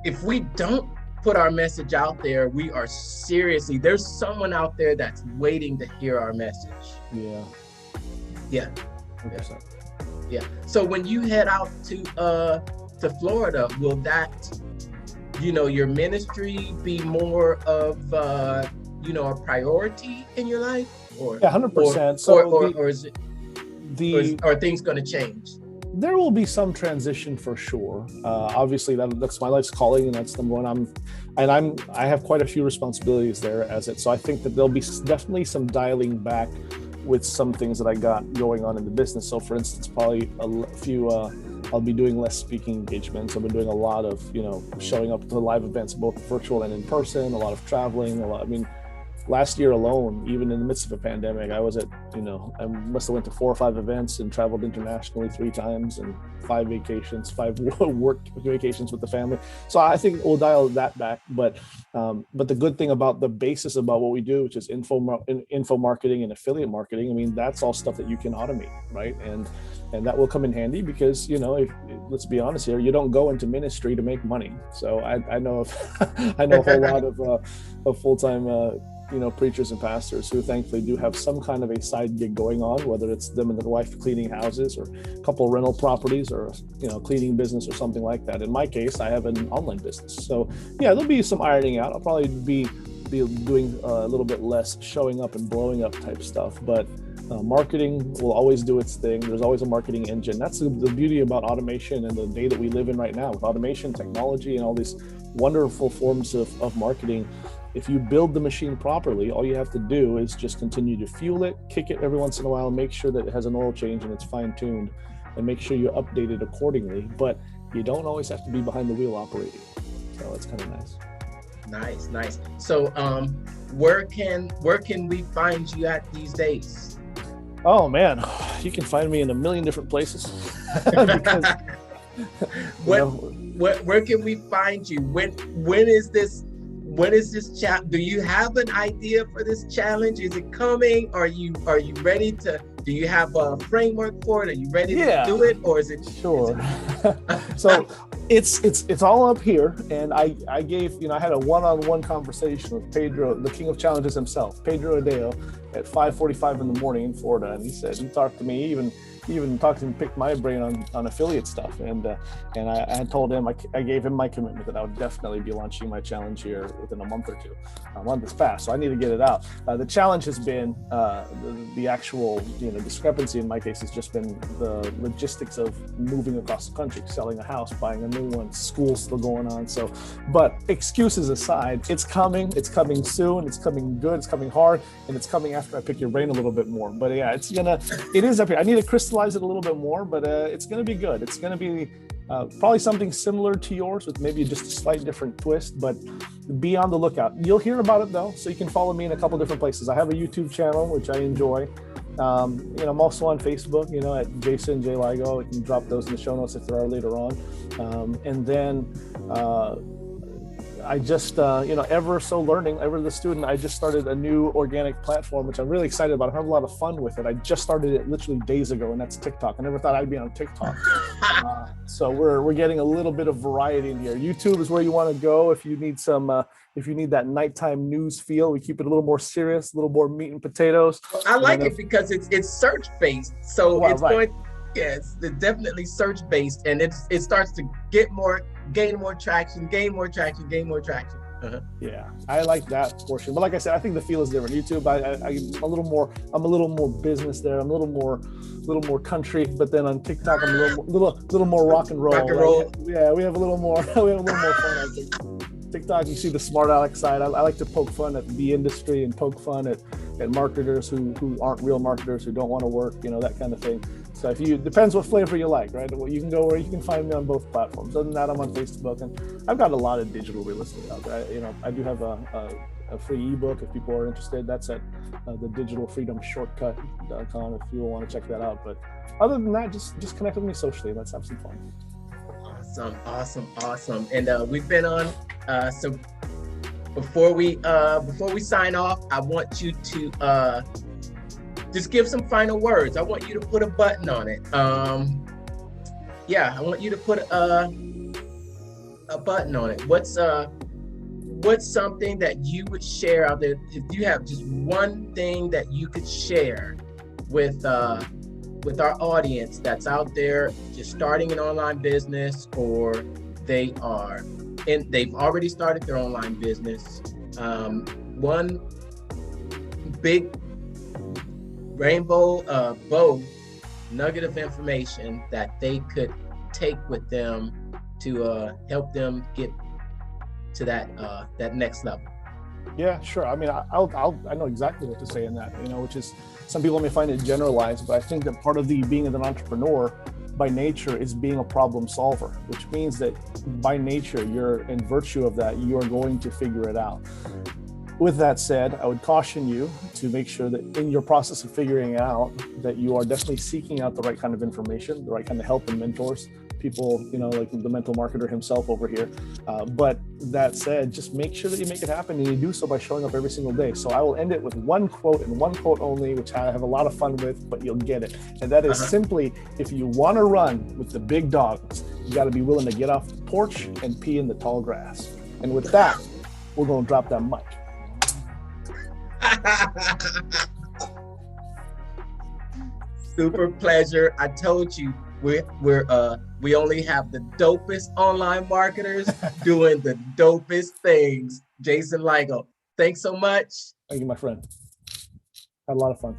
if we don't put our message out there, we are there's someone out there that's waiting to hear our message. Yeah. 100%. Yeah. So when you head out to Florida, will that, your ministry be more of, a priority in your life? Or 100%. Or is it, or are things going to change? There will be some transition for sure. Obviously, that's my life's calling, and that's number one. I have quite a few responsibilities there as it. So I think that there'll be definitely some dialing back with some things that I got going on in the business. So, for instance, probably a few. I'll be doing less speaking engagements. I've been doing a lot of showing up to live events, both virtual and in person. A lot of traveling. Last year alone, even in the midst of a pandemic, I was at, I must have went to 4 or 5 events and traveled internationally 3 times and 5 work vacations with the family. So I think we'll dial that back. But the good thing about the basis about what we do, which is info marketing and affiliate marketing, that's all stuff that you can automate, right? And And that will come in handy because, let's be honest here, you don't go into ministry to make money. So I know I know a whole lot of full-time preachers and pastors who thankfully do have some kind of a side gig going on, whether it's them and their wife cleaning houses or a couple rental properties or cleaning business or something like that. In my case, I have an online business. So yeah, there'll be some ironing out. I'll probably be doing a little bit less showing up and blowing up type stuff, but marketing will always do its thing. There's always a marketing engine. That's the beauty about automation and the day that we live in right now with automation, technology, and all these wonderful forms of marketing. If you build the machine properly, all you have to do is just continue to fuel it, kick it every once in a while, make sure that it has an oil change and it's fine-tuned, and make sure you update it accordingly. But you don't always have to be behind the wheel operating. So it's kind of nice. Nice. So where can we find you at these days? Oh man, you can find me in a million different places. Because, where can we find you? When is this challenge? Do you have an idea for this challenge? Is it coming? Are you ready to? Do you have a framework for it? Are you ready to do it, or is it? Sure. So it's all up here, and I gave I had a one-on-one conversation with Pedro, the king of challenges himself, Pedro Adeo, at 5:45 in the morning in Florida, and he talked to me, even talked to me, picked my brain on affiliate stuff, and I had told him, I gave him my commitment that I would definitely be launching my challenge here within a month or two. A month is fast, so I need to get it out. The challenge has been the actual discrepancy in my case has just been the logistics of moving across the country, selling a house, buying a new one, school's still going on. So, but excuses aside, it's coming soon, it's coming good, it's coming hard, and it's coming after I pick your brain a little bit more. But yeah, it is up here. I need to crystallize it a little bit more, but it's going to be good. It's going to be probably something similar to yours with maybe just a slight different twist, but be on the lookout. You'll hear about it though, so you can follow me in a couple different places. I have a YouTube channel, which I enjoy. I'm also on Facebook, at Jason J. Laigo. I can drop those in the show notes if there are later on. And then I just, ever so learning, ever the student, I just started a new organic platform, which I'm really excited about. I have a lot of fun with it. I just started it literally days ago, and that's TikTok. I never thought I'd be on TikTok. So we're getting a little bit of variety in here. YouTube is where you want to go if you need if you need that nighttime news feel. We keep it a little more serious, a little more meat and potatoes. I like it because it's search based. So well, it's right. it's definitely search based, and it starts to gain more traction. Uh-huh. Yeah, I like that portion. But like I said, I think the feel is different. YouTube, I'm a little more business there. I'm a little more country. But then on TikTok, I'm a little more rock and roll. Yeah, we have a little more fun. I think. TikTok, you see the smart aleck side. I like to poke fun at the industry and poke fun at marketers who aren't real marketers, who don't want to work, that kind of thing. So depends what flavor you like, right? You can go where you can find me on both platforms. Other than that, I'm on Facebook, and I've got a lot of digital real estate out there. I do have a free ebook if people are interested. That's at the digitalfreedomshortcut.com if you want to check that out. But other than that, just connect with me socially and let's have some fun. Awesome. And we've been on. So before we sign off, I want you to just give some final words. I want you to put a button on it. I want you to put a button on it. What's something that you would share out there? If you have just one thing that you could share with our audience that's out there just starting an online business, or they've already started their online business, one big rainbow bow nugget of information that they could take with them to help them get to that next level. Yeah, sure. I mean, I know exactly what to say in that, which is, some people may find it generalized, but I think that part of being an entrepreneur by nature is being a problem solver, which means that by nature, in virtue of that, you're going to figure it out. With that said, I would caution you to make sure that in your process of figuring out that you are definitely seeking out the right kind of information, the right kind of help and mentors, people, like the mental marketer himself over here. But that said, just make sure that you make it happen, and you do so by showing up every single day. So I will end it with one quote and one quote only, which I have a lot of fun with, but you'll get it. And that is simply, if you want to run with the big dogs, you got to be willing to get off the porch and pee in the tall grass. And with that, we're going to drop that mic. Super pleasure. I told you we only have the dopest online marketers doing the dopest things. Jason Laigo, thanks so much. Thank you, my friend. Had a lot of fun.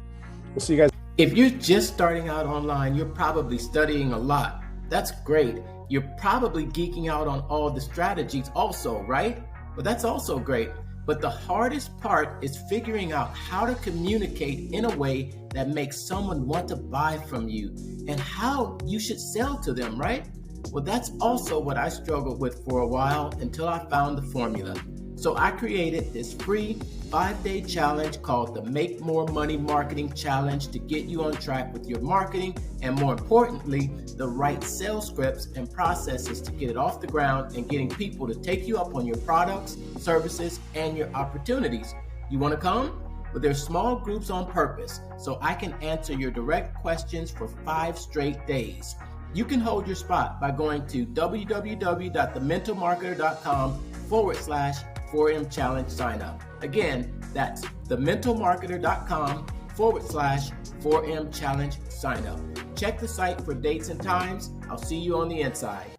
We'll see you guys. If you're just starting out online, you're probably studying a lot. That's great. You're probably geeking out on all the strategies also, right? Well, that's also great. But the hardest part is figuring out how to communicate in a way that makes someone want to buy from you and how you should sell to them, right? Well, that's also what I struggled with for a while until I found the formula. So I created this free 5-day challenge called the Make More Money Marketing Challenge to get you on track with your marketing and, more importantly, the right sales scripts and processes to get it off the ground and getting people to take you up on your products, services, and your opportunities. You want to come? Well, there's small groups on purpose so I can answer your direct questions for 5 straight days. You can hold your spot by going to www.thementalmarketer.com/4M challenge sign up. Again, that's thementalmarketer.com/4M challenge sign up. Check the site for dates and times. I'll see you on the inside.